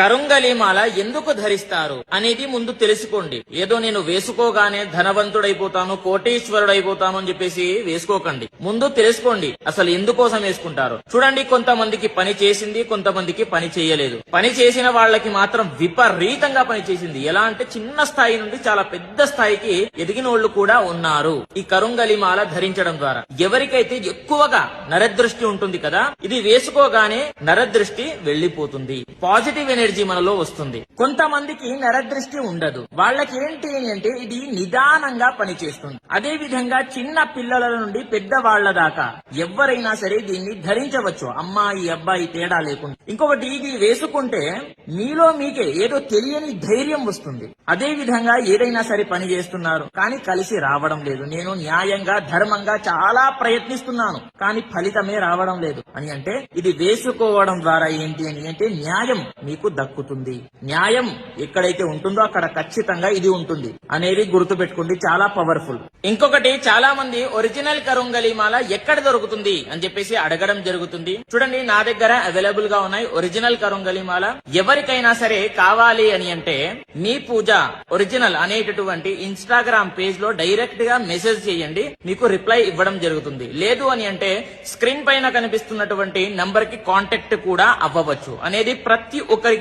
కరుంగలి మాల ఎందుకు ధరిస్తారు అనేది ముందు తెలుసుకోండి. ఏదో నేను వేసుకోగానే ధనవంతుడైపోతాను, కోటీశ్వరుడైపోతాను అని చెప్పేసి వేసుకోకండి. ముందు తెలుసుకోండి అసలు ఎందుకోసం వేసుకుంటారు. చూడండి, కొంతమందికి పని చేసింది, కొంతమందికి పని చేయలేదు. పని చేసిన వాళ్ళకి మాత్రం విపరీతంగా పని చేసింది. ఎలా అంటే చిన్న స్థాయి నుండి చాలా పెద్ద స్థాయికి ఎదిగినోళ్లు కూడా ఉన్నారు ఈ కరుంగలి మాల ధరించడం ద్వారా. ఎవరికైతే ఎక్కువగా నరదృష్టి ఉంటుంది కదా, ఇది వేసుకోగానే నరదృష్టి వెళ్లిపోతుంది, పాజిటివ్ ఎనర్జీ మనలో వస్తుంది. కొంతమందికి నరదృష్టి ఉండదు. వాళ్ళకి ఏంటి అంటే ఇది నిదానంగా పనిచేస్తుంది. అదే విధంగా చిన్న పిల్లల నుండి పెద్ద వాళ్ల దాకా ఎవరైనా సరే దీన్ని ధరించవచ్చు, అమ్మాయి అబ్బాయి తేడా లేకుండా. ఇంకొకటి, ఇది వేసుకుంటే మీలో మీకే ఏదో తెలియని ధైర్యం వస్తుంది. అదే విధంగా ఏదైనా సరే పని చేస్తున్నారు కానీ కలిసి రావడం లేదు, నేను న్యాయంగా ధర్మంగా చాలా ప్రయత్నిస్తున్నాను కానీ ఫలితమే రావడం లేదు అని అంటే ఇది వేసుకోవడం ద్వారా ఏంటి అని అంటే న్యాయం మీకు దక్కుతుంది. న్యాయం ఎక్కడైతే ఉంటుందో అక్కడ ఖచ్చితంగా ఇది ఉంటుంది అనేది గుర్తు పెట్టుకోండి, చాలా పవర్ఫుల్. ఇంకొకటి, చాలా మంది ఒరిజినల్ కరుంగలి మాల ఎక్కడ దొరుకుతుంది అని చెప్పేసి అడగడం జరుగుతుంది. చూడండి, నా దగ్గర అవైలబుల్ గా ఉన్నాయి ఒరిజినల్ కరుంగలి మాల. ఎవరికైనా సరే కావాలి అని అంటే మీ పూజ ఒరిజినల్ అనేటటువంటి ఇన్స్టాగ్రామ్ పేజ్ లో డైరెక్ట్ గా మెసేజ్ చేయండి, మీకు రిప్లై ఇవ్వడం జరుగుతుంది. లేదు అని అంటే స్క్రీన్ పైన కనిపిస్తున్నటువంటి నంబర్ కి కాంటాక్ట్ కూడా అవ్వవచ్చు అనేది ప్రతి ఒక్కరికి